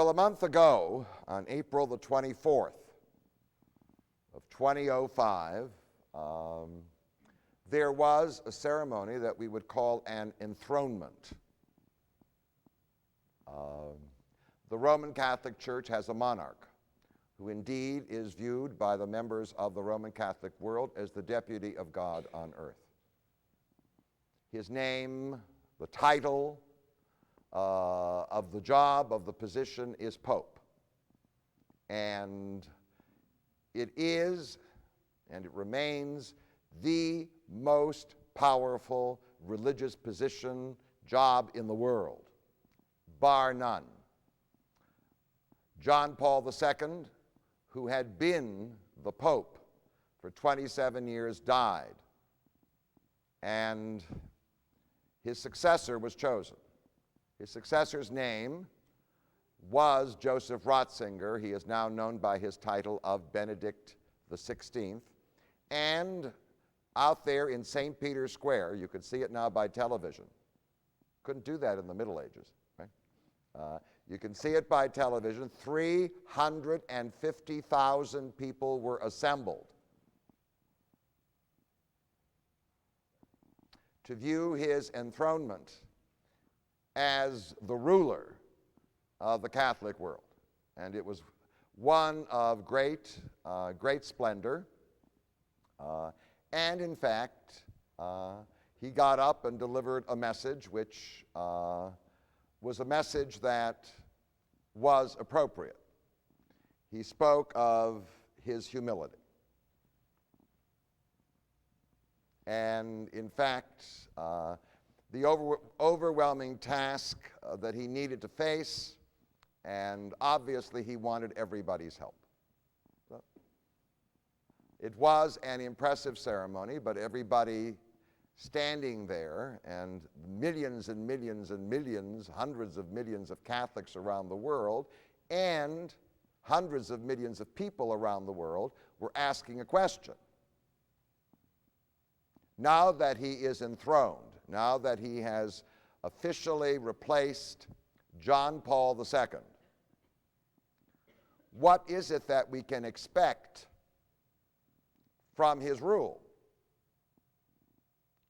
Well, a month ago, on April the 24th of 2005, there was a ceremony that we would call an enthronement. The Roman Catholic Church has a monarch who indeed is viewed by the members of the Roman Catholic world as the deputy of God on earth. His name, the title of the job, of the position is Pope. And it is, and it remains, the most powerful religious position, job in the world, bar none. John Paul II, who had been the Pope for 27 years, died, and his successor was chosen. His successor's name was Joseph Ratzinger. He is now known by his title of Benedict XVI. And out there in St. Peter's Square, you could see it now by television. Couldn't do that in the Middle Ages, right? You can see it by television. 350,000 people were assembled to view his enthronement as the ruler of the Catholic world. And it was one of great splendor. And in fact, he got up and delivered a message which was a message that was appropriate. He spoke of his humility. And in fact, the overwhelming task that he needed to face, and obviously he wanted everybody's help. So, it was an impressive ceremony, but everybody standing there, and millions and millions and millions, hundreds of millions of Catholics around the world, and hundreds of millions of people around the world were asking a question. Now that he is enthroned, now that he has officially replaced John Paul II, what is it that we can expect from his rule?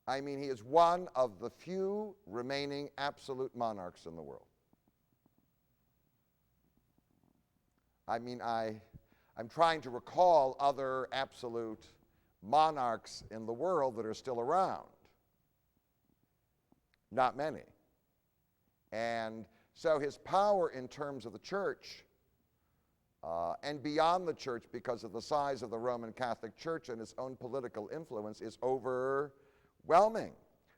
I mean, he is one of the few remaining absolute monarchs in the world. I mean, I'm trying to recall other absolute monarchs in the world that are still around. Not many. And so his power in terms of the church and beyond the church, because of the size of the Roman Catholic Church and its own political influence, is overwhelming.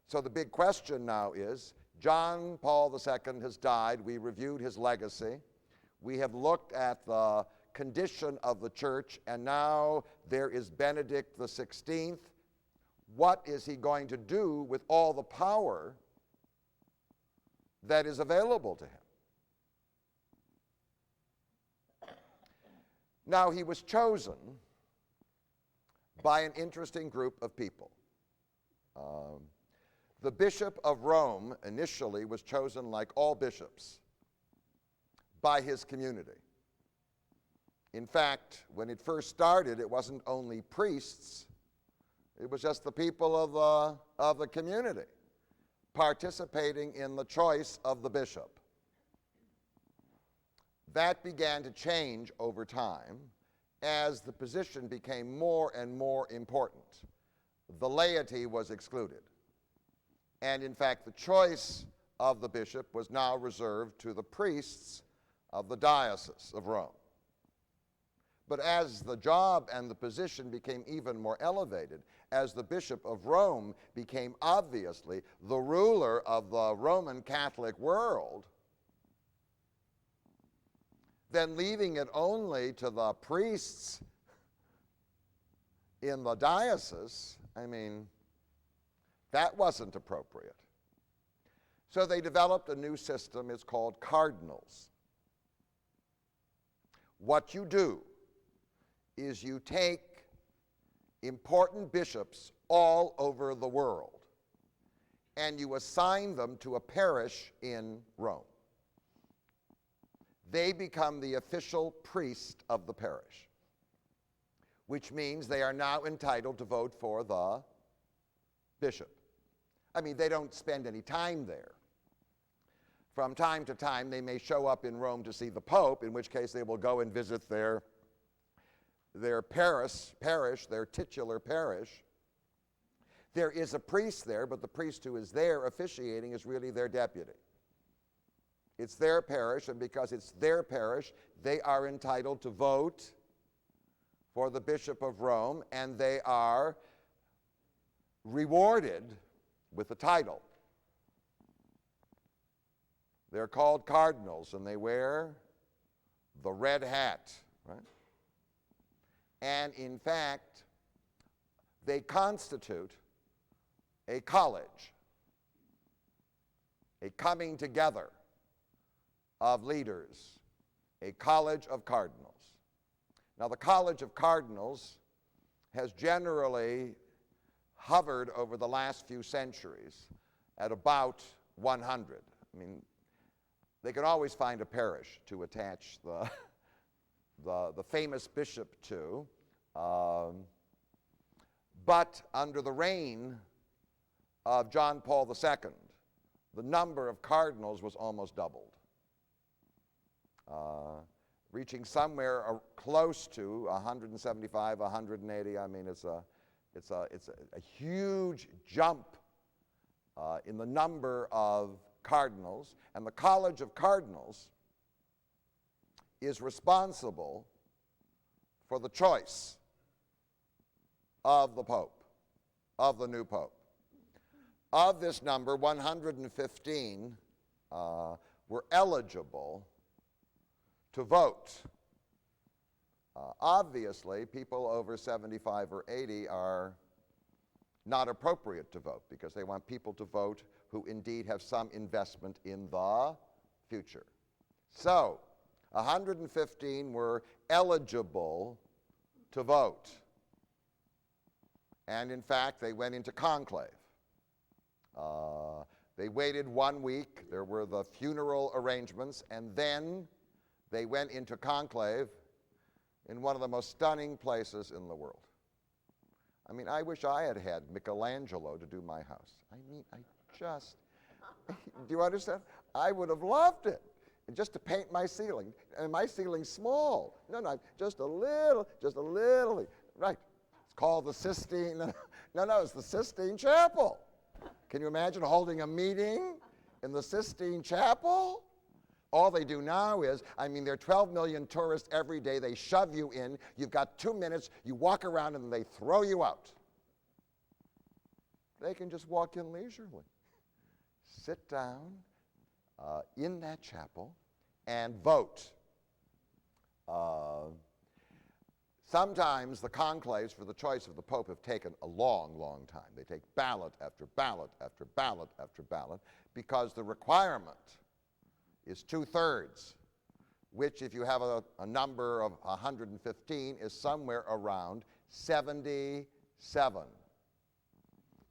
So the big question now is, John Paul II has died. We reviewed his legacy. We have looked at the condition of the church, and now there is Benedict XVI. What is he going to do with all the power that is available to him? Now, he was chosen by an interesting group of people. The Bishop of Rome initially was chosen, like all bishops, by his community. In fact, when it first started, it wasn't only priests, it was just the people of the community participating in the choice of the bishop. That began to change over time as the position became more and more important. The laity was excluded. And in fact, the choice of the bishop was now reserved to the priests of the Diocese of Rome. But as the job and the position became even more elevated, as the Bishop of Rome became obviously the ruler of the Roman Catholic world, then leaving it only to the priests in the diocese, I mean, that wasn't appropriate. So they developed a new system. It's called cardinals. What you do is you take important bishops all over the world and you assign them to a parish in Rome. they become the official priest of the parish, which means they are now entitled to vote for the bishop. I mean, they don't spend any time there. From time to time, they may show up in Rome to see the Pope, in which case they will go and visit their parish, their titular parish. There is a priest there, but the priest who is there officiating is really their deputy. It's their parish, and because it's their parish, they are entitled to vote for the Bishop of Rome, and they are rewarded with a title. They're called cardinals, and they wear the red hat, right? And in fact, they constitute a college, a coming together of leaders, a college of cardinals. Now, the College of Cardinals has generally hovered over the last few centuries at about 100. I mean, they can always find a parish to attach the famous bishop to, but under the reign of John Paul II, the number of cardinals was almost doubled, reaching somewhere close to 175, 180. I mean, it's a huge jump in the number of cardinals, and the College of Cardinals is responsible for the choice of the Pope, of the new Pope. Of this number, 115 were eligible to vote. Obviously, people over 75 or 80 are not appropriate to vote because they want people to vote who indeed have some investment in the future. So, 115 were eligible to vote. And in fact, they went into conclave. They waited 1 week. There were the funeral arrangements, and then they went into conclave in one of the most stunning places in the world. I mean, I wish I had had Michelangelo to do my house. I mean, do you understand? I would have loved it. And just to paint my ceiling. And my ceiling's small. No, just a little, right. It's called the Sistine. No, it's the Sistine Chapel. Can you imagine holding a meeting in the Sistine Chapel? All they do now is, I mean, there are 12 million tourists every day. They shove you in. You've got 2 minutes. You walk around and they throw you out. They can just walk in leisurely. Sit down in that chapel and vote. Sometimes the conclaves for the choice of the Pope have taken a long, long time. They take ballot after ballot after ballot after ballot because the requirement is 2/3, which if you have a number of 115 is somewhere around 77.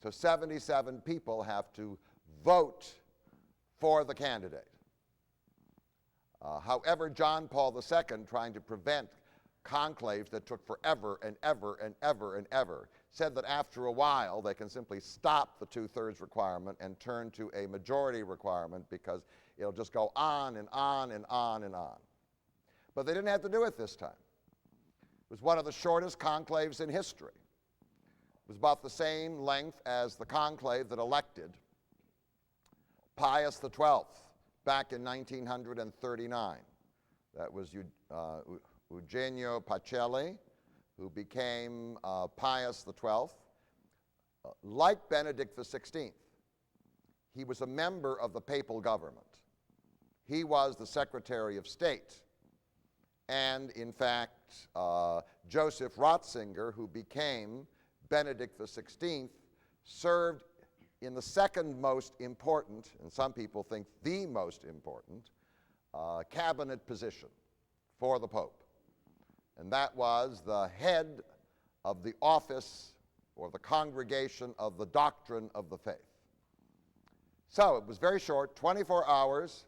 So 77 people have to vote for the candidate. However, John Paul II, trying to prevent conclaves that took forever and ever and ever and ever, said that after a while they can simply stop the 2/3 requirement and turn to a majority requirement because it'll just go on and on and on and on. But they didn't have to do it this time. It was one of the shortest conclaves in history. It was about the same length as the conclave that elected Pius XII back in 1939. That was Eugenio Pacelli, who became Pius XII. Like Benedict XVI, he was a member of the papal government. He was the Secretary of State. And in fact, Joseph Ratzinger, who became Benedict XVI, served in the second most important, and some people think the most important, cabinet position for the Pope. And that was the head of the office or the congregation of the doctrine of the faith. So it was very short, 24 hours,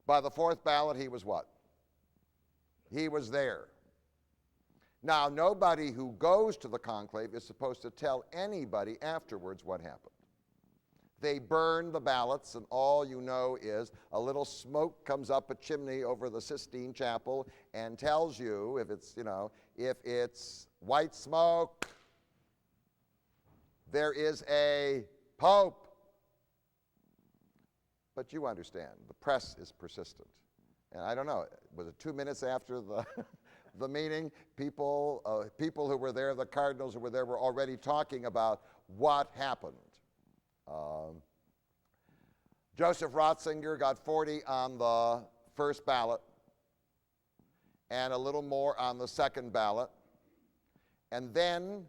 By the fourth ballot, he was what? He was there. Now, nobody who goes to the conclave is supposed to tell anybody afterwards what happened. They burn the ballots, and all you know is a little smoke comes up a chimney over the Sistine Chapel and tells you, if it's white smoke, there is a pope. But you understand, the press is persistent. And I don't know, was it 2 minutes after the meeting? People who were there, the cardinals who were there, were already talking about what happened. Joseph Ratzinger got 40 on the first ballot and a little more on the second ballot. And then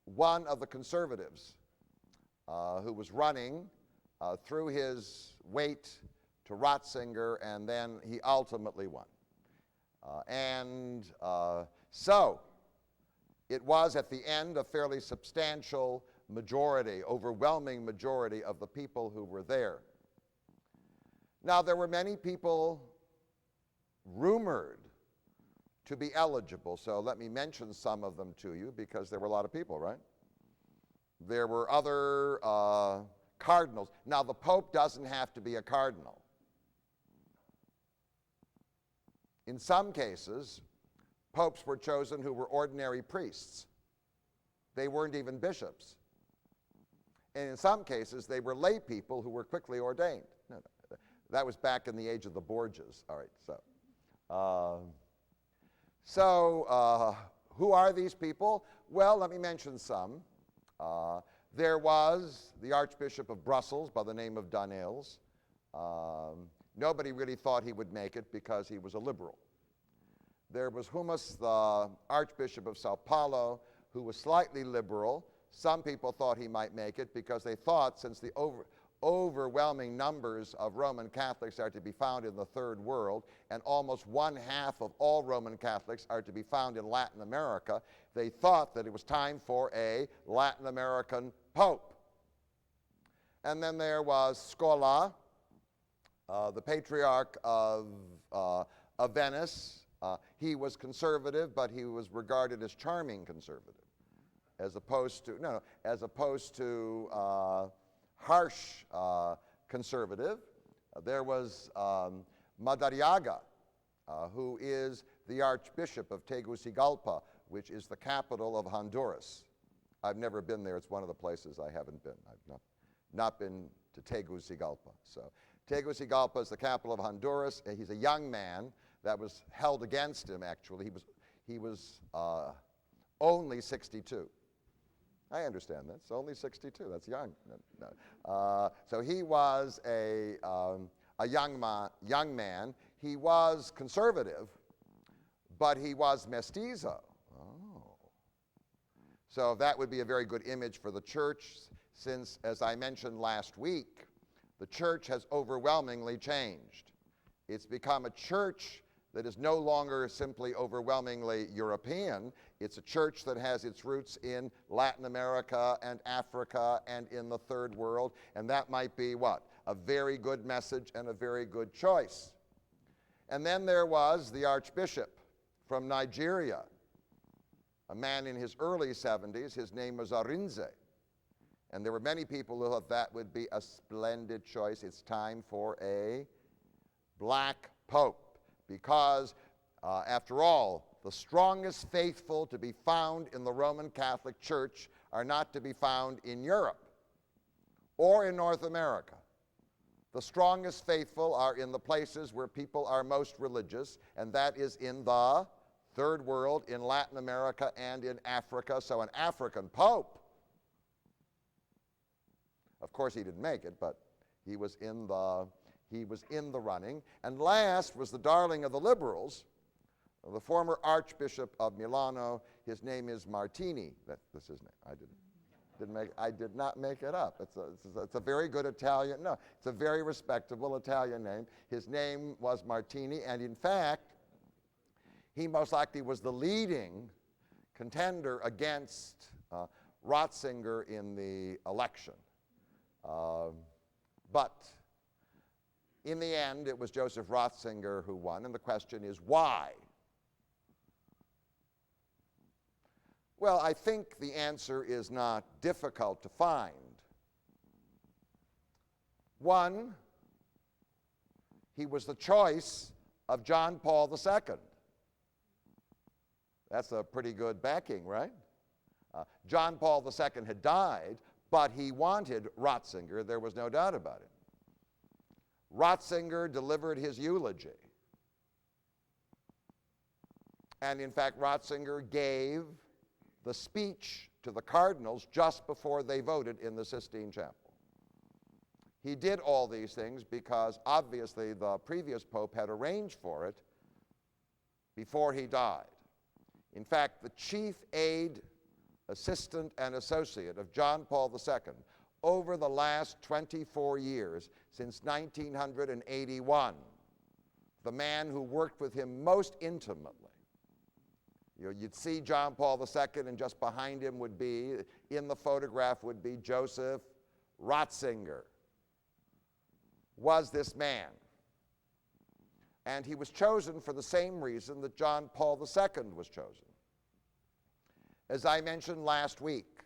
one of the conservatives who was running threw his weight to Ratzinger, and then he ultimately won. So it was at the end a fairly substantial majority, overwhelming majority of the people who were there. Now, there were many people rumored to be eligible, so let me mention some of them to you because there were a lot of people, right? There were other cardinals. Now, the Pope doesn't have to be a cardinal. In some cases, popes were chosen who were ordinary priests. They weren't even bishops. And in some cases, they were lay people who were quickly ordained. No, that was back in the age of the Borgias. All right, so who are these people? Well, let me mention some. There was the Archbishop of Brussels by the name of Danneels. Nobody really thought he would make it because he was a liberal. There was Hummus, the Archbishop of Sao Paulo, who was slightly liberal. Some people thought he might make it because they thought, since the overwhelming numbers of Roman Catholics are to be found in the Third World, and almost 1/2 of all Roman Catholics are to be found in Latin America, they thought that it was time for a Latin American pope. And then there was Scola, the Patriarch of Venice. He was conservative, but he was regarded as charming conservative, as opposed to harsh conservative. There was Madariaga, who is the Archbishop of Tegucigalpa, which is the capital of Honduras. I've never been there. It's one of the places I haven't been. I've not been to Tegucigalpa. So Tegucigalpa is the capital of Honduras. He's a young man. That was held against him, actually. He was only 62. I understand that. It's only 62. That's young. No. So he was a young man. He was conservative, but he was mestizo. Oh. So that would be a very good image for the church, since, as I mentioned last week, the church has overwhelmingly changed. It's become a church that is no longer simply overwhelmingly European. It's a church that has its roots in Latin America and Africa and in the Third World, and that might be what? A very good message and a very good choice. And then there was the Archbishop from Nigeria, a man in his early 70s. His name was Arinze. And there were many people who thought that would be a splendid choice. It's time for a black pope. Because, after all, the strongest faithful to be found in the Roman Catholic Church are not to be found in Europe or in North America. The strongest faithful are in the places where people are most religious, and that is in the Third World, in Latin America, and in Africa. So an African pope, of course he didn't make it, but he was in the running. And last was the darling of the liberals, the former Archbishop of Milano. His name is Martini. That's his name. I did not make it up. It's a very good Italian. No, it's a very respectable Italian name. His name was Martini, and in fact, he most likely was the leading contender against Ratzinger in the election. But In the end, it was Joseph Ratzinger who won, and the question is why? Well, I think the answer is not difficult to find. One, he was the choice of John Paul II. That's a pretty good backing, right? John Paul II had died, but he wanted Ratzinger. There was no doubt about it. Ratzinger delivered his eulogy. And in fact, Ratzinger gave the speech to the cardinals just before they voted in the Sistine Chapel. He did all these things because obviously the previous pope had arranged for it before he died. In fact, the chief aide, assistant, and associate of John Paul II over the last 24 years, since 1981, the man who worked with him most intimately. You'd see John Paul II, and just behind him would be, in the photograph would be Joseph Ratzinger, was this man. And he was chosen for the same reason that John Paul II was chosen. As I mentioned last week,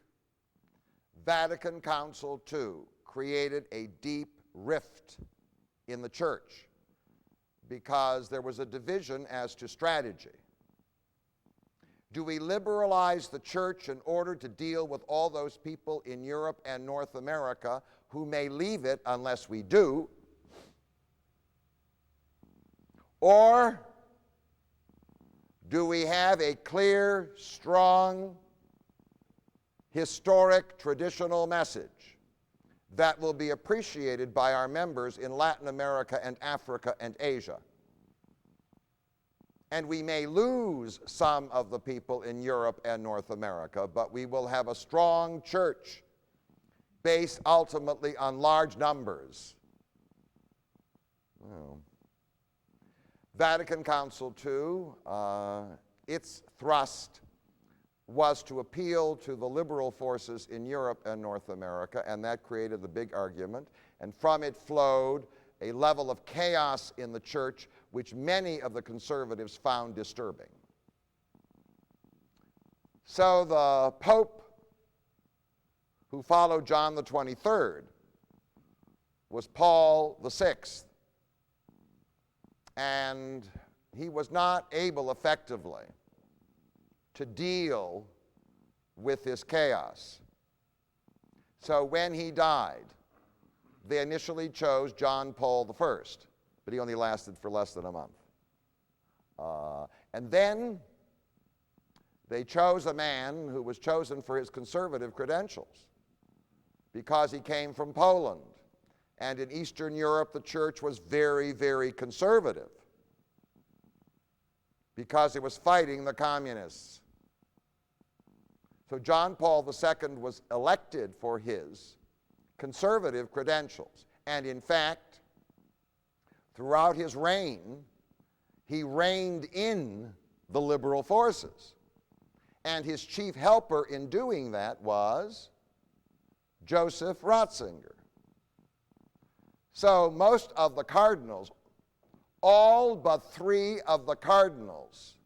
Vatican Council II created a deep rift in the church because there was a division as to strategy. Do we liberalize the church in order to deal with all those people in Europe and North America who may leave it unless we do? Or do we have a clear, strong, historic, traditional message that will be appreciated by our members in Latin America and Africa and Asia? And we may lose some of the people in Europe and North America, but we will have a strong church based ultimately on large numbers. Well, Vatican Council II, its thrust was to appeal to the liberal forces in Europe and North America, and that created the big argument. And from it flowed a level of chaos in the church which many of the conservatives found disturbing. So the Pope who followed John the 23rd was Paul VI. And he was not able effectively to deal with this chaos. So when he died, they initially chose John Paul I, but he only lasted for less than a month. And then they chose a man who was chosen for his conservative credentials because he came from Poland. And in Eastern Europe, the church was very, very conservative because it was fighting the communists. So John Paul II was elected for his conservative credentials. And in fact, throughout his reign, he reined in the liberal forces. And his chief helper in doing that was Joseph Ratzinger. So most of the cardinals, all but 3 of the cardinals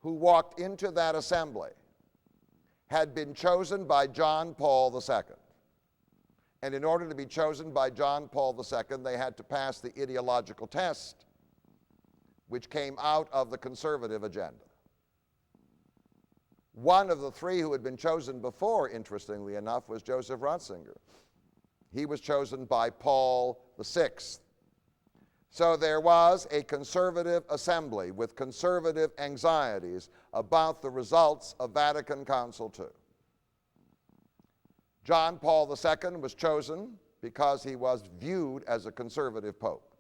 who walked into that assembly, had been chosen by John Paul II. And in order to be chosen by John Paul II, they had to pass the ideological test, which came out of the conservative agenda. One of the 3 who had been chosen before, interestingly enough, was Joseph Ratzinger. He was chosen by Paul VI. So there was a conservative assembly with conservative anxieties about the results of Vatican Council II. John Paul II was chosen because he was viewed as a conservative pope.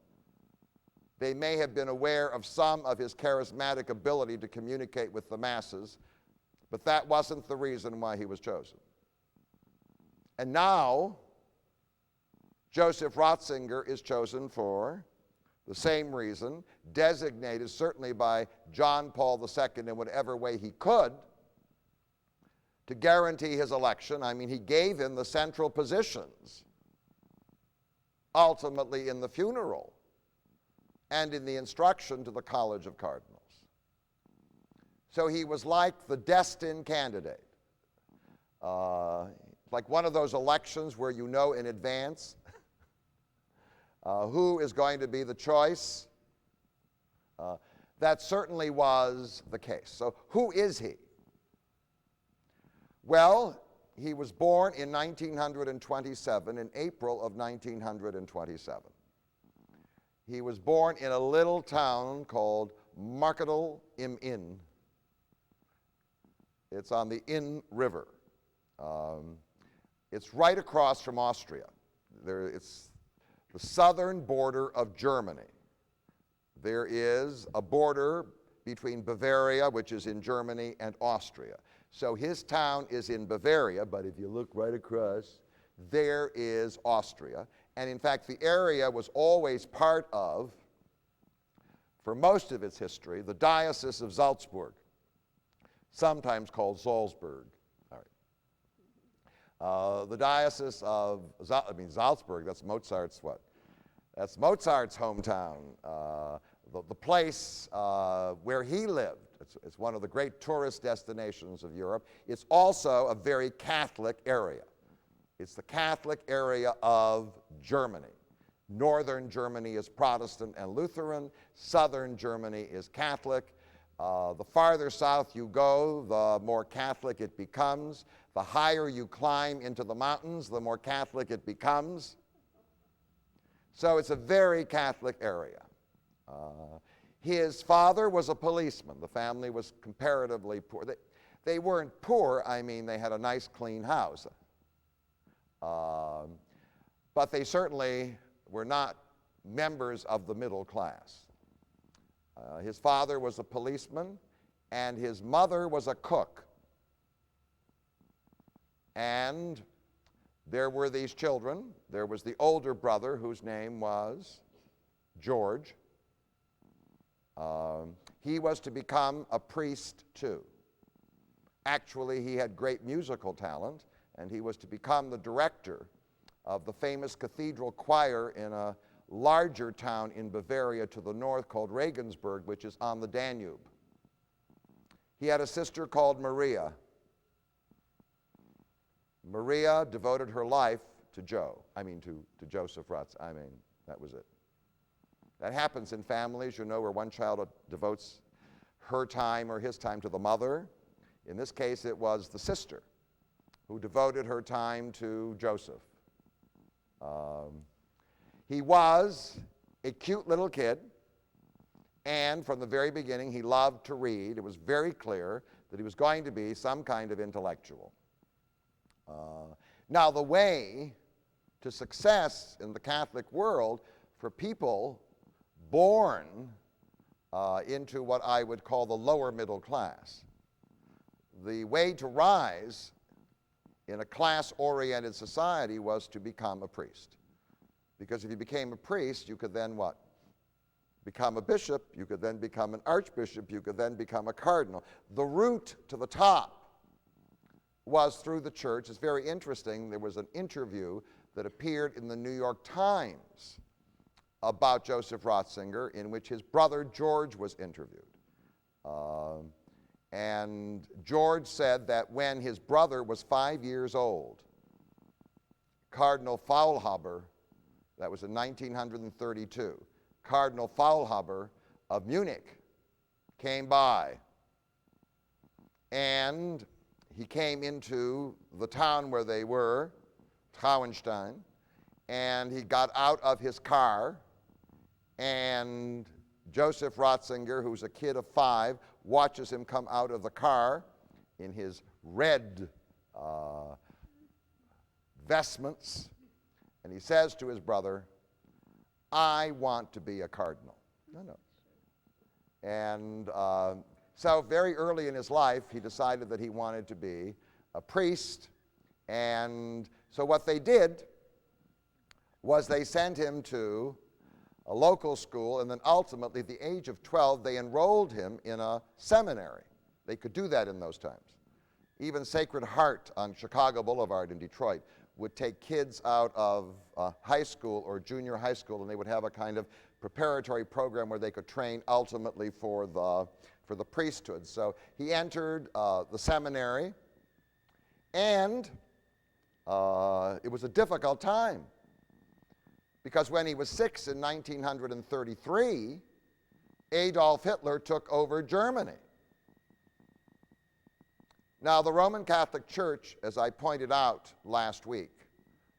They may have been aware of some of his charismatic ability to communicate with the masses, but that wasn't the reason why he was chosen. And now, Joseph Ratzinger is chosen for the same reason, designated certainly by John Paul II in whatever way he could to guarantee his election. I mean, he gave him the central positions ultimately in the funeral and in the instruction to the College of Cardinals. So he was like the destined candidate. Like one of those elections where you know in advance who is going to be the choice. That certainly was the case. So who is he? Well, he was born in 1927, in April of 1927. He was born in a little town called Marketal im Inn. It's on the Inn River. It's right across from Austria. It's the southern border of Germany. There is a border between Bavaria, which is in Germany, and Austria. So his town is in Bavaria, but if you look right across, there is Austria. And in fact, the area was always part of, for most of its history, the Diocese of Salzburg, sometimes called Salzburg. All right. The Diocese of Salzburg, that's Mozart's what? That's Mozart's hometown, the place where he lived. It's one of the great tourist destinations of Europe. It's also a very Catholic area. It's the Catholic area of Germany. Northern Germany is Protestant and Lutheran. Southern Germany is Catholic. The farther south you go, the more Catholic it becomes. The higher you climb into the mountains, the more Catholic it becomes. So it's a very Catholic area. His father was a policeman. The family was comparatively poor. They weren't poor, I mean, they had a nice clean house. But they certainly were not members of the middle class. His father was a policeman, and his mother was a cook. And there were these children. There was the older brother, whose name was George. He was to become a priest too. Actually, he had great musical talent, and he was to become the director of the famous cathedral choir in a larger town in Bavaria to the north called Regensburg, which is on the Danube. He had a sister called Maria. Maria devoted her life to Joseph Ratzinger. That was it. That happens in families, where one child devotes her time or his time to the mother. In this case, it was the sister who devoted her time to Joseph. He was a cute little kid, and from the very beginning, he loved to read. It was very clear that he was going to be some kind of intellectual. Now, the way to success in the Catholic world for people born into what I would call the lower middle class, the way to rise in a class-oriented society was to become a priest. Because if you became a priest, you could then what? Become a bishop, you could then become an archbishop, you could then become a cardinal. The route to the top was through the church. It's very interesting. There was an interview that appeared in the New York Times about Joseph Ratzinger in which his brother George was interviewed. And George said that when his brother was 5 years old, Cardinal Faulhaber, that was in 1932, Cardinal Faulhaber of Munich came by, and he came into the town where they were, Traunstein, and he got out of his car, and Joseph Ratzinger, who's a kid of 5, watches him come out of the car in his red vestments, and he says to his brother, "I want to be a cardinal." No. And so very early in his life, he decided that he wanted to be a priest, and so what they did was they sent him to a local school, and then ultimately, at the age of 12, they enrolled him in a seminary. They could do that in those times. Even Sacred Heart on Chicago Boulevard in Detroit would take kids out of high school or junior high school, and they would have a kind of preparatory program where they could train ultimately for the priesthood. So he entered the seminary, and it was a difficult time, because when he was 6 in 1933, Adolf Hitler took over Germany. Now, the Roman Catholic Church, as I pointed out last week,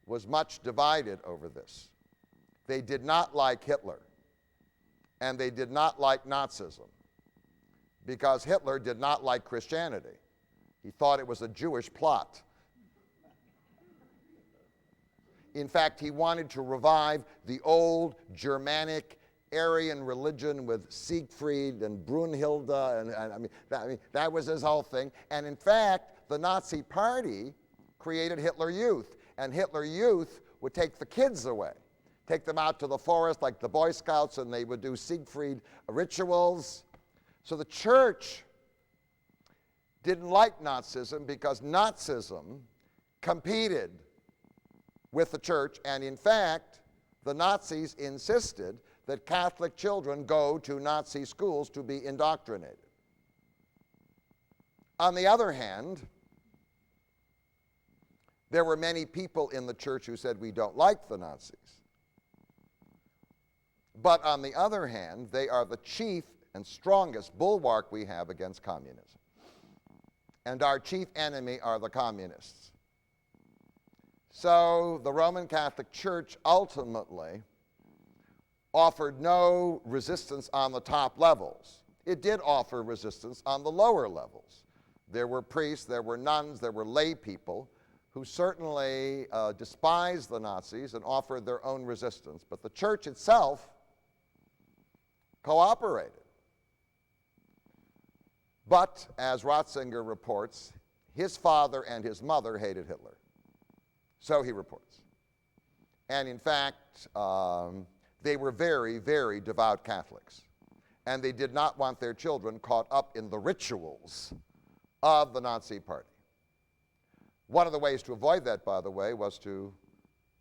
was much divided over this. They did not like Hitler, and they did not like Nazism, because Hitler did not like Christianity. He thought it was a Jewish plot. In fact, he wanted to revive the old Germanic Aryan religion with Siegfried and Brunhilde, and that was his whole thing. And in fact, the Nazi Party created Hitler Youth, and Hitler Youth would take the kids away, take them out to the forest like the Boy Scouts, and they would do Siegfried rituals. So the church didn't like Nazism because Nazism competed with the church, and in fact, the Nazis insisted that Catholic children go to Nazi schools to be indoctrinated. On the other hand, there were many people in the church who said, we don't like the Nazis. But on the other hand, they are the chief and strongest bulwark we have against communism. And our chief enemy are the communists. So the Roman Catholic Church ultimately offered no resistance on the top levels. It did offer resistance on the lower levels. There were priests, there were nuns, there were lay people who certainly despised the Nazis and offered their own resistance. But the church itself cooperated. But, as Ratzinger reports, his father and his mother hated Hitler. So he reports. And in fact, they were very, very devout Catholics. And they did not want their children caught up in the rituals of the Nazi Party. One of the ways to avoid that, by the way, was to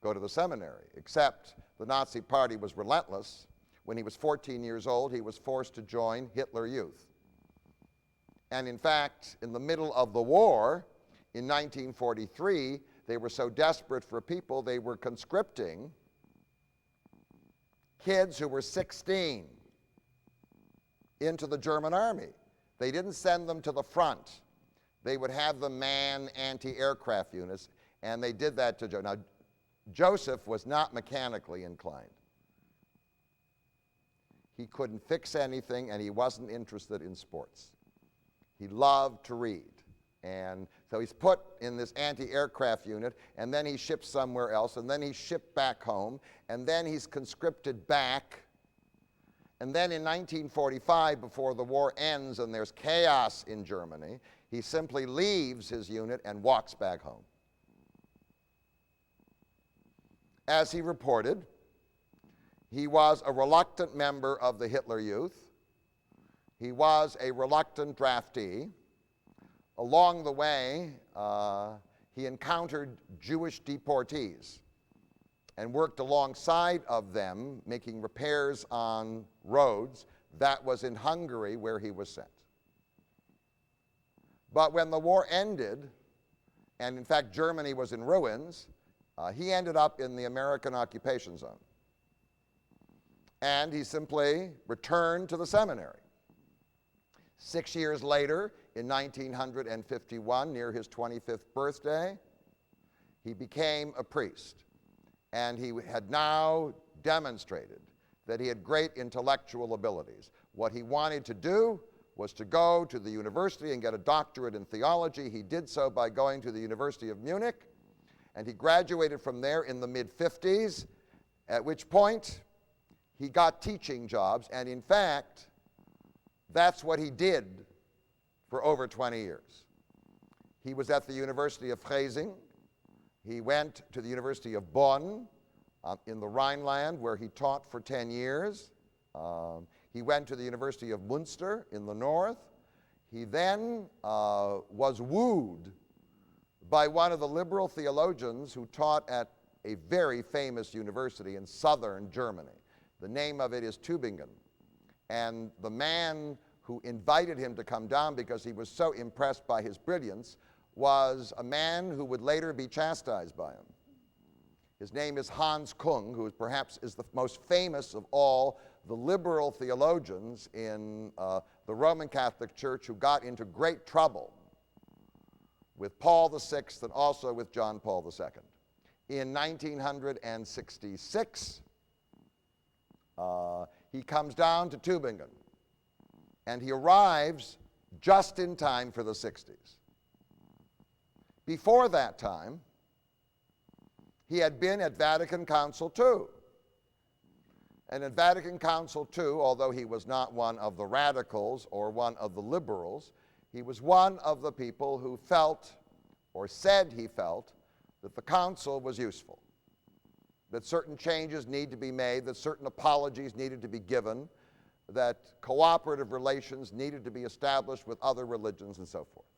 go to the seminary, except the Nazi Party was relentless. When he was 14 years old, he was forced to join Hitler Youth. And in fact, in the middle of the war, in 1943, they were so desperate for people, they were conscripting kids who were 16 into the German army. They didn't send them to the front. They would have them man anti-aircraft units, and they did that to Joseph. Now, Joseph was not mechanically inclined. He couldn't fix anything, and he wasn't interested in sports. He loved to read. And so he's put in this anti-aircraft unit, and then he's shipped somewhere else, and then he's shipped back home, and then he's conscripted back. And then in 1945, before the war ends and there's chaos in Germany, he simply leaves his unit and walks back home. As he reported, he was a reluctant member of the Hitler Youth. He was a reluctant draftee. Along the way, he encountered Jewish deportees and worked alongside of them, making repairs on roads. That was in Hungary, where he was sent. But when the war ended, and in fact Germany was in ruins, he ended up in the American occupation zone. And he simply returned to the seminary. 6 years later, in 1951, near his 25th birthday, he became a priest. And he had now demonstrated that he had great intellectual abilities. What he wanted to do was to go to the university and get a doctorate in theology. He did so by going to the University of Munich, and he graduated from there in the mid-50s, at which point he got teaching jobs, and in fact, that's what he did for over 20 years. He was at the University of Freising. He went to the University of Bonn in the Rhineland, where he taught for 10 years. He went to the University of Münster in the north. He then was wooed by one of the liberal theologians who taught at a very famous university in southern Germany. The name of it is Tübingen. And the man who invited him to come down because he was so impressed by his brilliance was a man who would later be chastised by him. His name is Hans Kung, who perhaps is the most famous of all the liberal theologians in the Roman Catholic Church, who got into great trouble with Paul VI and also with John Paul II. In 1966, he comes down to Tübingen, and he arrives just in time for the 60s. Before that time, he had been at Vatican Council II. And at Vatican Council II, although he was not one of the radicals or one of the liberals, he was one of the people who felt, or said he felt, that the council was useful, that certain changes need to be made, that certain apologies needed to be given, that cooperative relations needed to be established with other religions and so forth.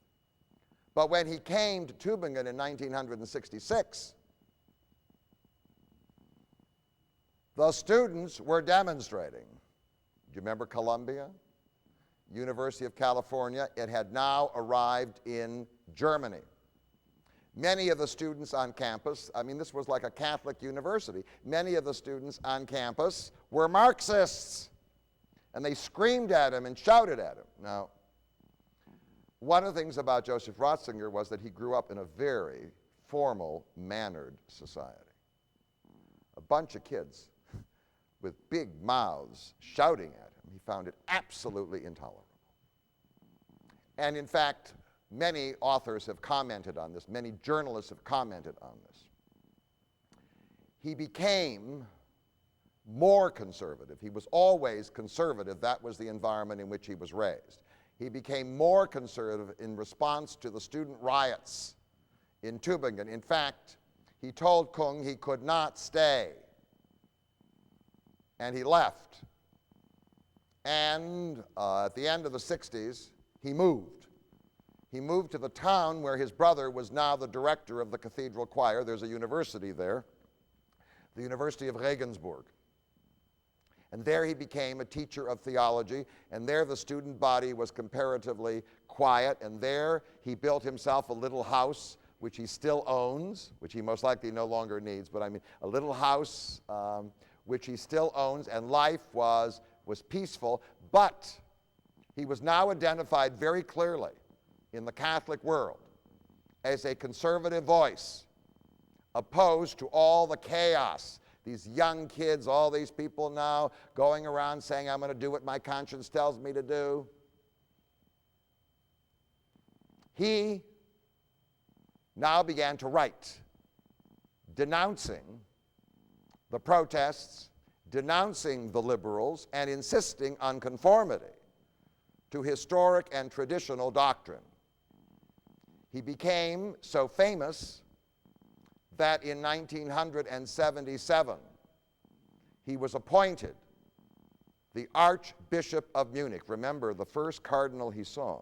But when he came to Tübingen in 1966, the students were demonstrating. Do you remember Columbia? University of California. It had now arrived in Germany. Many of the students on campus, I mean, this was like a Catholic university, many of the students on campus were Marxists. And they screamed at him and shouted at him. Now, one of the things about Joseph Ratzinger was that he grew up in a very formal, mannered society. A bunch of kids with big mouths shouting at him. He found it absolutely intolerable. And in fact, many authors have commented on this. Many journalists have commented on this. He became more conservative. He was always conservative. That was the environment in which he was raised. He became more conservative in response to the student riots in Tübingen. In fact, he told Kung he could not stay. And he left. And at the end of the 60s, he moved. He moved to the town where his brother was now the director of the cathedral choir. There's a university there, the University of Regensburg. And there he became a teacher of theology, and there the student body was comparatively quiet, and there he built himself a little house, which he still owns, which he most likely no longer needs, but I mean a little house which he still owns, and life was peaceful, but he was now identified very clearly in the Catholic world as a conservative voice, opposed to all the chaos. These young kids, all these people now going around saying, I'm going to do what my conscience tells me to do. He now began to write, denouncing the protests, denouncing the liberals, and insisting on conformity to historic and traditional doctrine. He became so famous that in 1977 he was appointed the Archbishop of Munich. Remember, the first cardinal he saw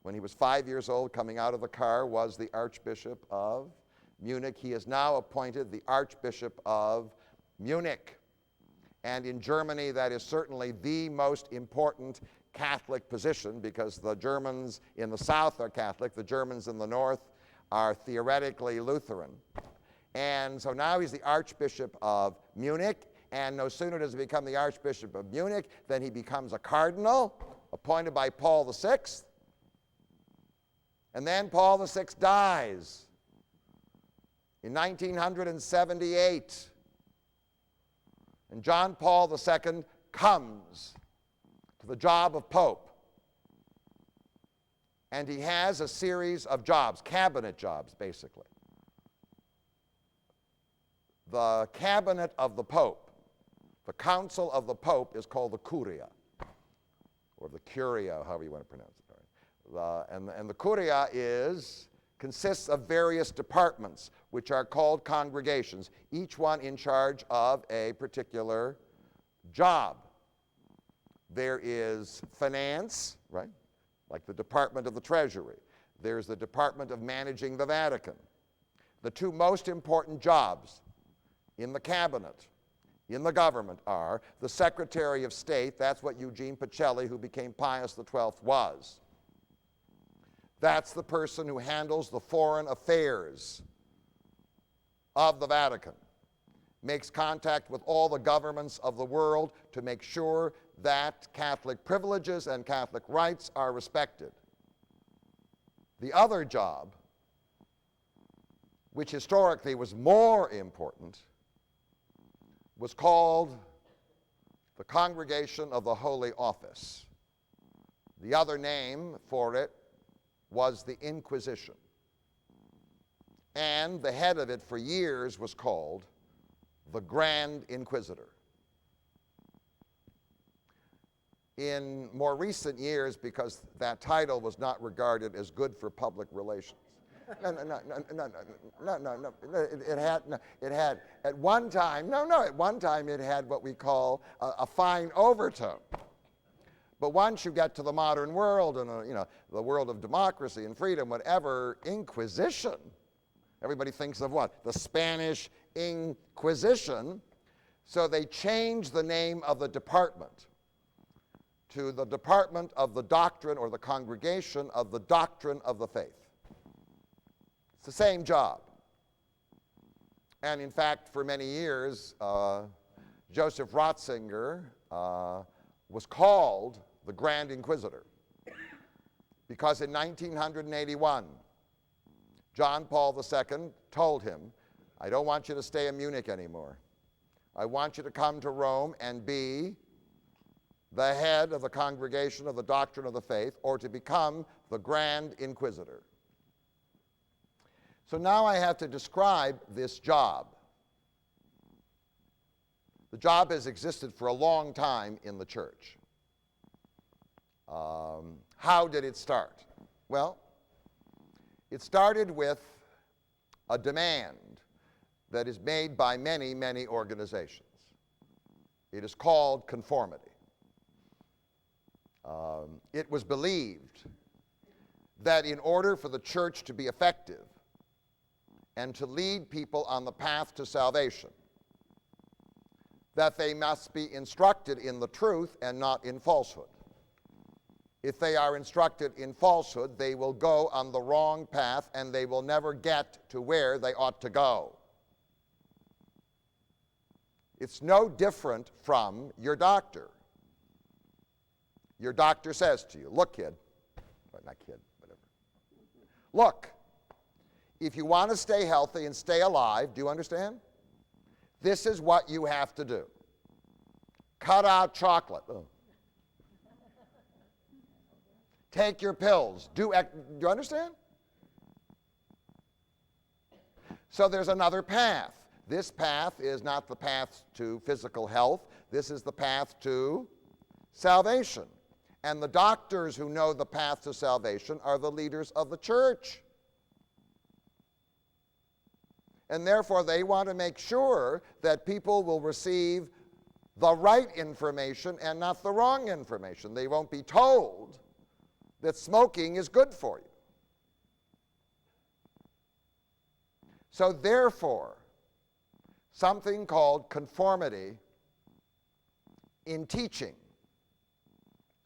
when he was 5 years old coming out of the car was the Archbishop of Munich. He is now appointed the Archbishop of Munich. And in Germany, that is certainly the most important Catholic position, because the Germans in the south are Catholic, the Germans in the north are theoretically Lutheran. And so now he's the Archbishop of Munich, and no sooner does he become the Archbishop of Munich than he becomes a cardinal appointed by Paul VI. And then Paul VI dies in 1978. And John Paul II comes to the job of Pope. And he has a series of jobs, cabinet jobs, basically. The cabinet of the Pope, the council of the Pope, is called the Curia, or the Curia, however you want to pronounce it. And the Curia consists of various departments, which are called congregations, each one in charge of a particular job. There is finance, right? Like the Department of the Treasury. There's the Department of Managing the Vatican. The two most important jobs in the cabinet, in the government, are the Secretary of State. That's what Eugene Pacelli, who became Pius XII, was. That's the person who handles the foreign affairs of the Vatican, makes contact with all the governments of the world to make sure that Catholic privileges and Catholic rights are respected. The other job, which historically was more important, was called the Congregation of the Holy Office. The other name for it was the Inquisition. And the head of it for years was called the Grand Inquisitor. In more recent years, because that title was not regarded as good for public relations. It had, at one time it had what we call a fine overtone. But once you get to the modern world and the world of democracy and freedom, whatever, Inquisition, everybody thinks of what? The Spanish Inquisition. So they changed the name of the department to the Department of the Doctrine, or the Congregation of the Doctrine of the Faith. It's the same job. And in fact, for many years, Joseph Ratzinger was called the Grand Inquisitor, because in 1981, John Paul II told him, I don't want you to stay in Munich anymore. I want you to come to Rome and be the head of the Congregation of the Doctrine of the Faith, or to become the Grand Inquisitor. So now I have to describe this job. The job has existed for a long time in the church. How did it start? Well, it started with a demand that is made by many, many organizations. It is called conformity. It was believed that in order for the church to be effective and to lead people on the path to salvation, that they must be instructed in the truth and not in falsehood. If they are instructed in falsehood, they will go on the wrong path and they will never get to where they ought to go. It's no different from your doctor. Your doctor says to you, look, kid, or not kid, whatever. Look, if you want to stay healthy and stay alive, do you understand? This is what you have to do. Cut out chocolate. Oh. Take your pills. Do you understand? So there's another path. This path is not the path to physical health. This is the path to salvation. And the doctors who know the path to salvation are the leaders of the church. And therefore, they want to make sure that people will receive the right information and not the wrong information. They won't be told that smoking is good for you. So therefore, something called conformity in teaching.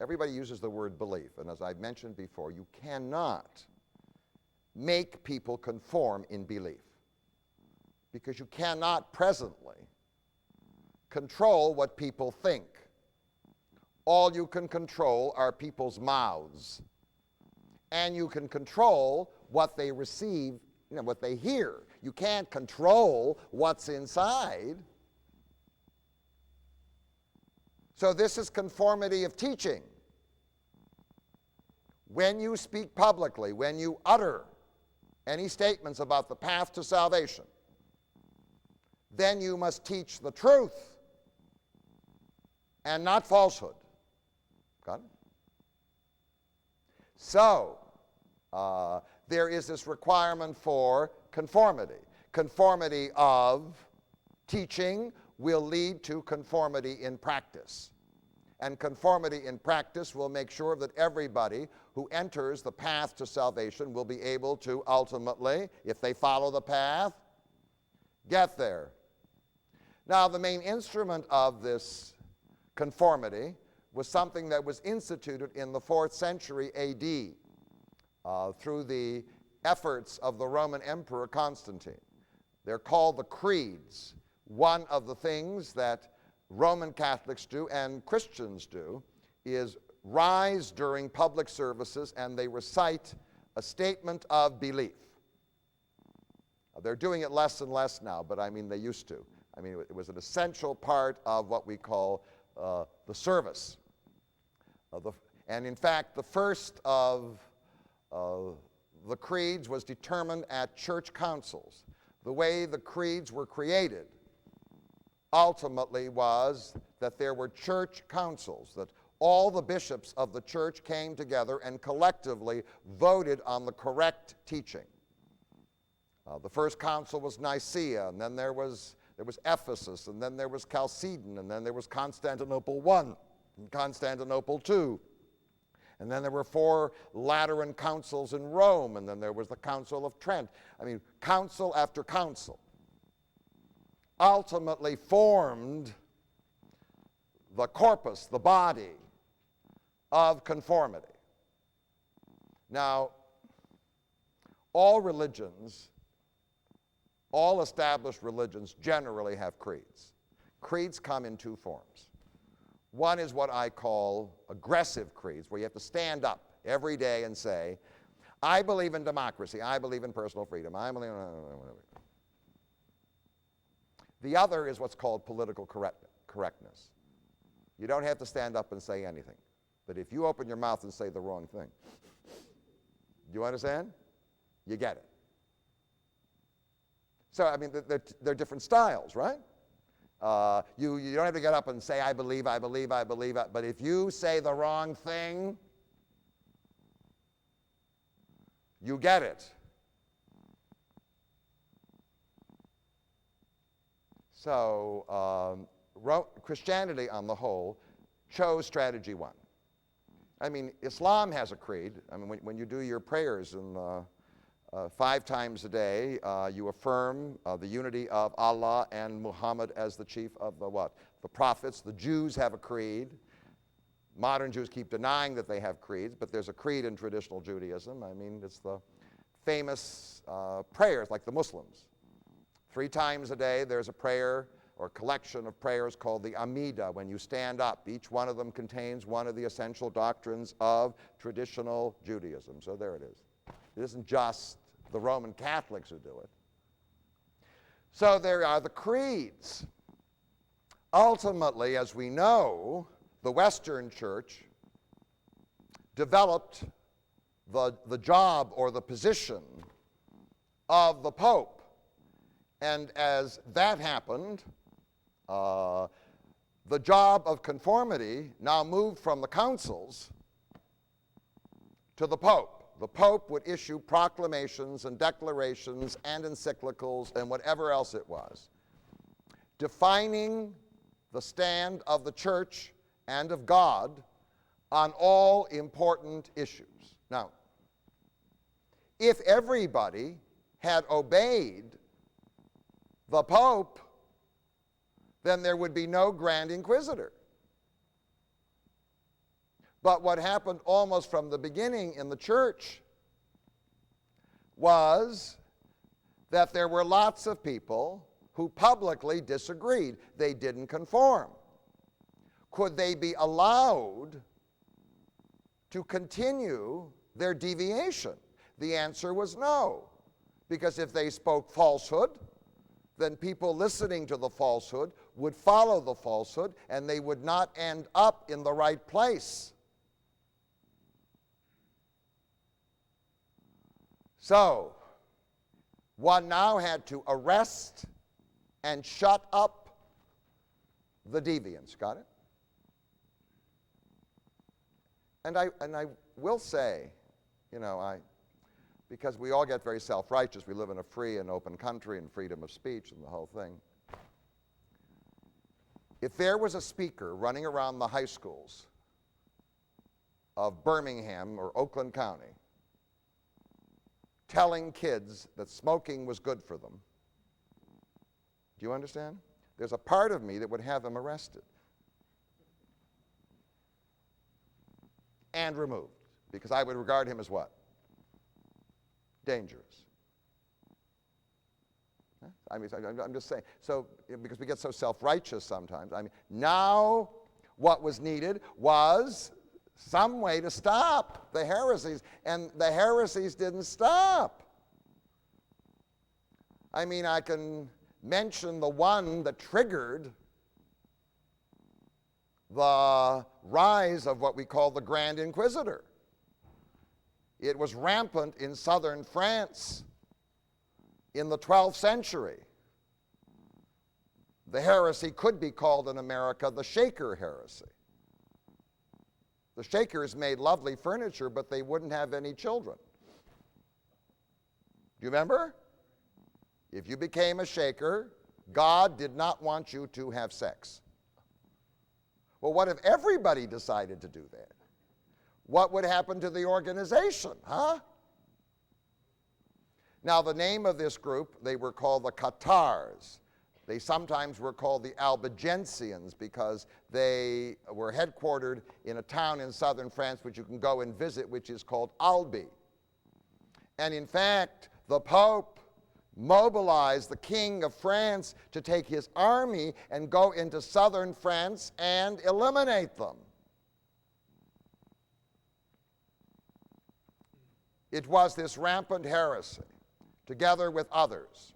Everybody uses the word belief, and as I've mentioned before, you cannot make people conform in belief, because you cannot presently control what people think. All you can control are people's mouths, and you can control what they receive, what they hear. You can't control what's inside. So this is conformity of teaching. When you speak publicly, when you utter any statements about the path to salvation, then you must teach the truth and not falsehood. Got it? So, there is this requirement for conformity. Conformity of teaching will lead to conformity in practice. And conformity in practice will make sure that everybody who enters the path to salvation will be able to ultimately, if they follow the path, get there. Now, the main instrument of this conformity was something that was instituted in the 4th century A.D. Through the efforts of the Roman Emperor Constantine. They're called the creeds. One of the things that Roman Catholics do and Christians do is rise during public services and they recite a statement of belief. They're doing it less and less now, but I mean they used to. I mean it was an essential part of what we call the service. And in fact, the first of the creeds was determined at church councils. The way the creeds were created ultimately was that there were church councils, that all the bishops of the church came together and collectively voted on the correct teaching. The first council was Nicaea, and then there was Ephesus, and then there was Chalcedon, and then there was Constantinople I, and Constantinople II. And then there were 4 Lateran councils in Rome, and then there was the Council of Trent. I mean, council after council ultimately formed the corpus, the body of conformity. Now, all religions, all established religions generally have creeds. Creeds come in 2 forms. One is what I call aggressive creeds, where you have to stand up every day and say, I believe in democracy, I believe in personal freedom, I believe in... The other is what's called political correctness. You don't have to stand up and say anything. But if you open your mouth and say the wrong thing, do you understand? You get it. So, I mean, they're different styles, right? You don't have to get up and say, I believe, but if you say the wrong thing, you get it. So, Christianity on the whole chose strategy 1. I mean, Islam has a creed. I mean, when you do your prayers and 5 times a day, you affirm the unity of Allah and Muhammad as the chief of the what? The prophets. The Jews have a creed. Modern Jews keep denying that they have creeds, but there's a creed in traditional Judaism. I mean, it's the famous prayers like the Muslims. 3 times a day there's a prayer or collection of prayers called the Amidah when you stand up. Each one of them contains one of the essential doctrines of traditional Judaism. So there it is. It isn't just the Roman Catholics who do it. So there are the creeds. Ultimately, as we know, the Western Church developed the job or the position of the Pope. And as that happened, the job of conformity now moved from the councils to the Pope. The Pope would issue proclamations and declarations and encyclicals and whatever else it was, defining the stand of the Church and of God on all important issues. Now, if everybody had obeyed the Pope, then there would be no Grand Inquisitor. But what happened almost from the beginning in the Church was that there were lots of people who publicly disagreed. They didn't conform. Could they be allowed to continue their deviation? The answer was no, because if they spoke falsehood, then people listening to the falsehood would follow the falsehood and they would not end up in the right place. So, one now had to arrest and shut up the deviants. Got it? And I will say, because we all get very self-righteous, we live in a free and open country and freedom of speech and the whole thing. If there was a speaker running around the high schools of Birmingham or Oakland County telling kids that smoking was good for them, do you understand? There's a part of me that would have him arrested and removed, because I would regard him as what? Dangerous. I mean, I'm just saying. So, because we get so self-righteous sometimes. I mean, now what was needed was some way to stop the heresies, and the heresies didn't stop. I mean, I can mention the one that triggered the rise of what we call the Grand Inquisitor. It was rampant in southern France in the 12th century. The heresy could be called in America the Shaker heresy. The Shakers made lovely furniture, but they wouldn't have any children. Do you remember? If you became a Shaker, God did not want you to have sex. Well, what if everybody decided to do that? What would happen to the organization, huh? Now, the name of this group, they were called the Cathars. They sometimes were called the Albigensians because they were headquartered in a town in southern France which you can go and visit, which is called Albi. And in fact, the Pope mobilized the King of France to take his army and go into southern France and eliminate them. It was this rampant heresy, together with others,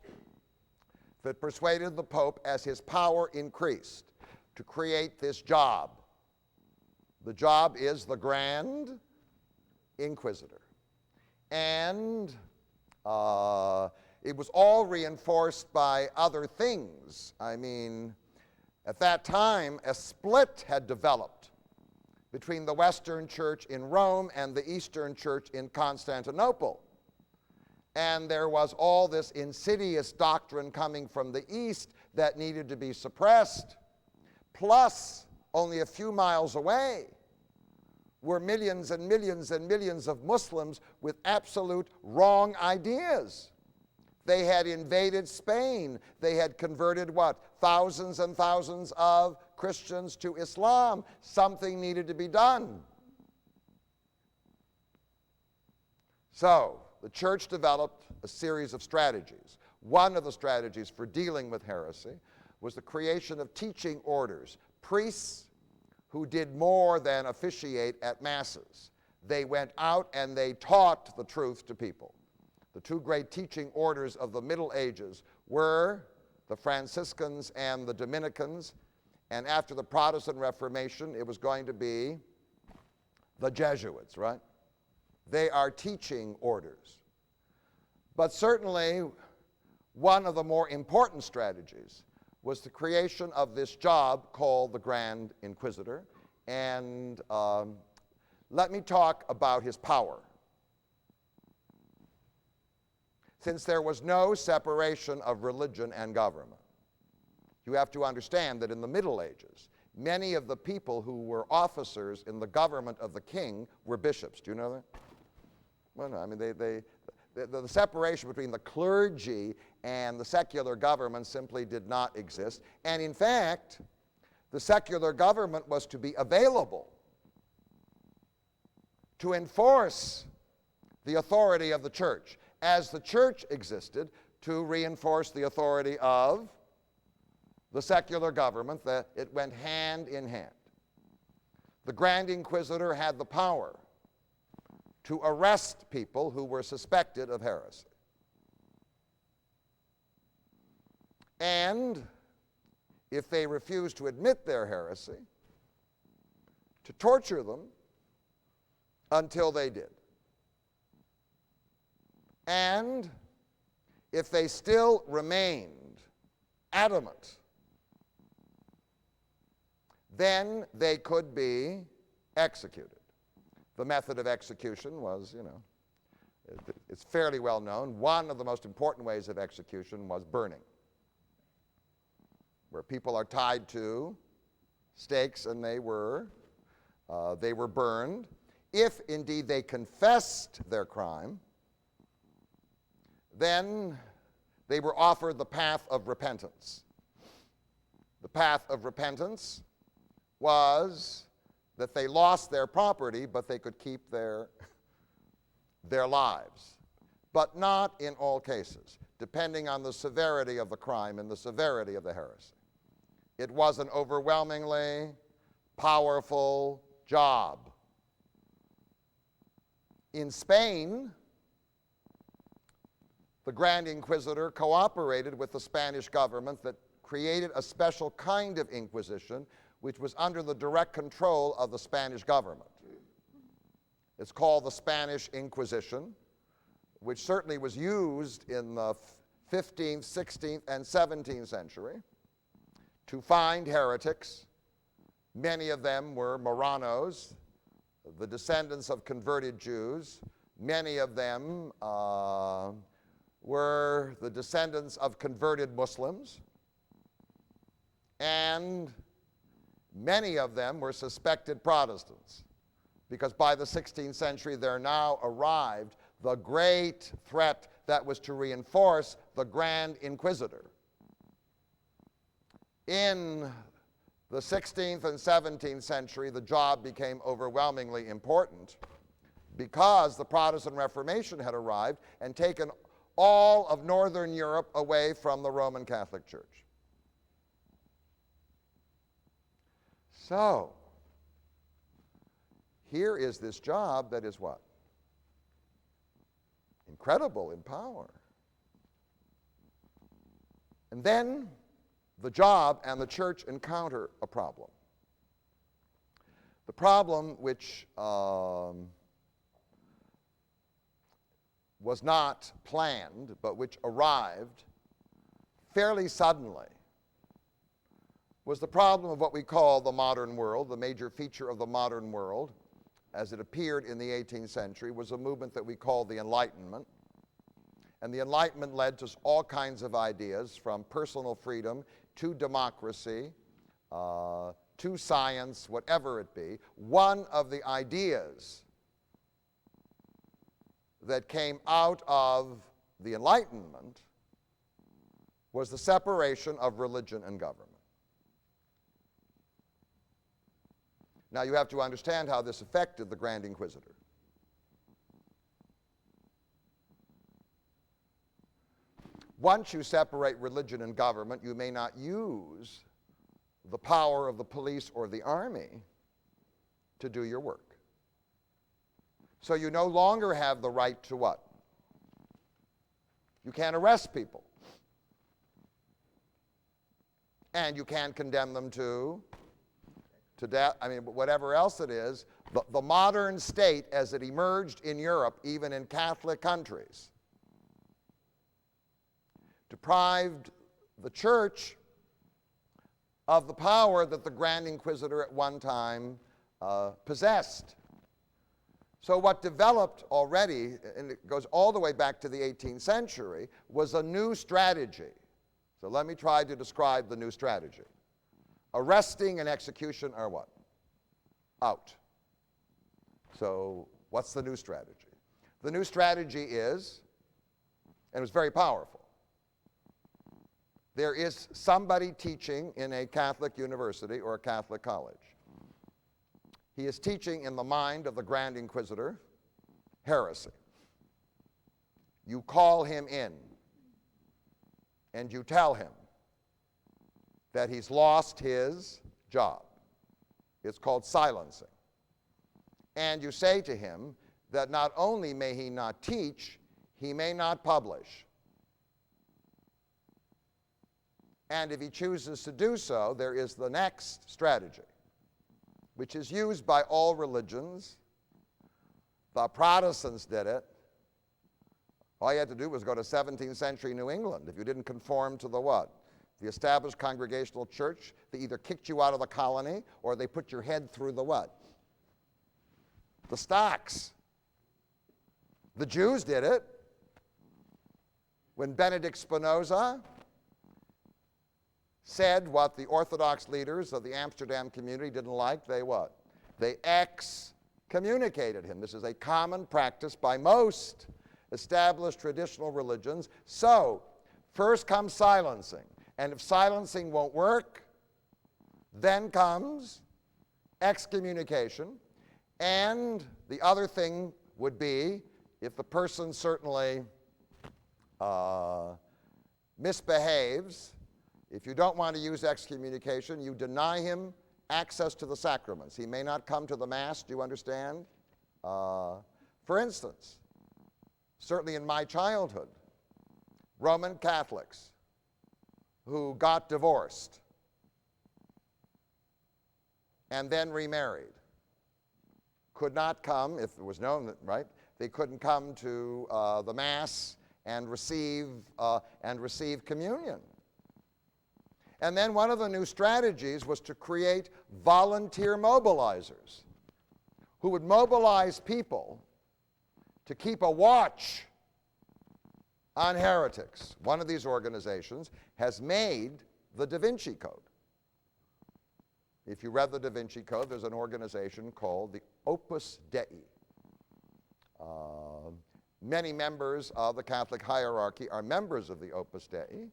that persuaded the Pope, as his power increased, to create this job. The job is the Grand Inquisitor. And it was all reinforced by other things. I mean, at that time, a split had developed between the Western Church in Rome and the Eastern Church in Constantinople. And there was all this insidious doctrine coming from the East that needed to be suppressed. Plus, only a few miles away were millions and millions and millions of Muslims with absolute wrong ideas. They had invaded Spain. They had converted what? Thousands and thousands of Christians to Islam. Something needed to be done. So, the church developed a series of strategies. One of the strategies for dealing with heresy was the creation of teaching orders, priests who did more than officiate at masses. They went out and they taught the truth to people. The two great teaching orders of the Middle Ages were the Franciscans and the Dominicans, and after the Protestant Reformation, it was going to be the Jesuits, right? They are teaching orders. But certainly, one of the more important strategies was the creation of this job called the Grand Inquisitor. And let me talk about his power. Since there was no separation of religion and government, you have to understand that in the Middle Ages, many of the people who were officers in the government of the king were bishops. Do you know that? Well, no, I mean, the separation between the clergy and the secular government simply did not exist. And in fact, the secular government was to be available to enforce the authority of the church, as the church existed to reinforce the authority of the secular government, that it went hand in hand. The Grand Inquisitor had the power to arrest people who were suspected of heresy. And if they refused to admit their heresy, to torture them until they did. And if they still remained adamant, then they could be executed. The method of execution was, it's fairly well known. One of the most important ways of execution was burning, where people are tied to stakes and they were burned. If indeed they confessed their crime, then they were offered the path of repentance. The path of repentance was that they lost their property, but they could keep their lives. But not in all cases, depending on the severity of the crime and the severity of the heresy. It was an overwhelmingly powerful job. In Spain, the Grand Inquisitor cooperated with the Spanish government that created a special kind of inquisition which was under the direct control of the Spanish government. It's called the Spanish Inquisition, which certainly was used in the 15th, 16th, and 17th century to find heretics. Many of them were Marranos, the descendants of converted Jews. Many of them were the descendants of converted Muslims. And many of them were suspected Protestants, because by the 16th century there now arrived the great threat that was to reinforce the Grand Inquisitor. In the 16th and 17th century, the job became overwhelmingly important because the Protestant Reformation had arrived and taken all of Northern Europe away from the Roman Catholic Church. So, here is this job that is what? Incredible in power. And then the job and the church encounter a problem. The problem which was not planned, but which arrived fairly suddenly, was the problem of what we call the modern world. The major feature of the modern world, as it appeared in the 18th century, was a movement that we call the Enlightenment. And the Enlightenment led to all kinds of ideas, from personal freedom to democracy, to science, whatever it be. One of the ideas that came out of the Enlightenment was the separation of religion and government. Now you have to understand how this affected the Grand Inquisitor. Once you separate religion and government, you may not use the power of the police or the army to do your work. So you no longer have the right to what? You can't arrest people. And you can't condemn them to death. I mean, whatever else it is, the modern state as it emerged in Europe, even in Catholic countries, deprived the church of the power that the Grand Inquisitor at one time possessed. So what developed already, and it goes all the way back to the 18th century, was a new strategy. So let me try to describe the new strategy. Arresting and execution are what? Out. So what's the new strategy? The new strategy is, and it was very powerful, there is somebody teaching in a Catholic university or a Catholic college. He is teaching in the mind of the Grand Inquisitor heresy. You call him in and you tell him that he's lost his job. It's called silencing. And you say to him that not only may he not teach, he may not publish. And if he chooses to do so, there is the next strategy, which is used by all religions. The Protestants did it. All you had to do was go to 17th century New England. If you didn't conform to the what? The established Congregational church, they either kicked you out of the colony or they put your head through the what? The stocks. The Jews did it. When Benedict Spinoza said what the Orthodox leaders of the Amsterdam community didn't like. They what? They excommunicated him. This is a common practice by most established traditional religions. So, first comes silencing. And if silencing won't work, then comes excommunication. And the other thing would be, if the person certainly misbehaves, if you don't want to use excommunication, you deny him access to the sacraments. He may not come to the Mass, do you understand? For instance, certainly in my childhood, Roman Catholics who got divorced and then remarried could not come, if it was known that, right, they couldn't come to the Mass and receive communion. And then one of the new strategies was to create volunteer mobilizers who would mobilize people to keep a watch on heretics. One of these organizations has made the Da Vinci Code. If you read the Da Vinci Code, there's an organization called the Opus Dei. Many members of the Catholic hierarchy are members of the Opus Dei,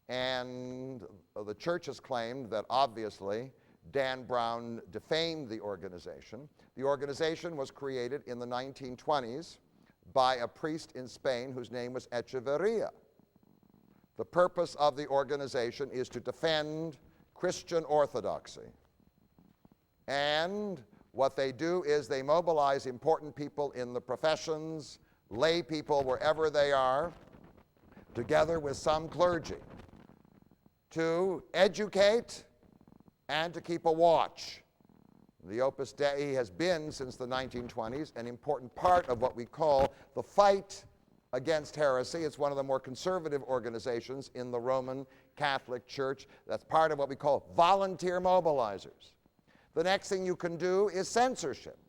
and the church has claimed that obviously Dan Brown defamed the organization. The organization was created in the 1920s by a priest in Spain whose name was Echeverria. The purpose of the organization is to defend Christian orthodoxy. And what they do is they mobilize important people in the professions, lay people wherever they are, together with some clergy, to educate and to keep a watch. The Opus Dei has been, since the 1920s, an important part of what we call the fight against heresy. It's one of the more conservative organizations in the Roman Catholic Church. That's part of what we call volunteer mobilizers. The next thing you can do is censorship.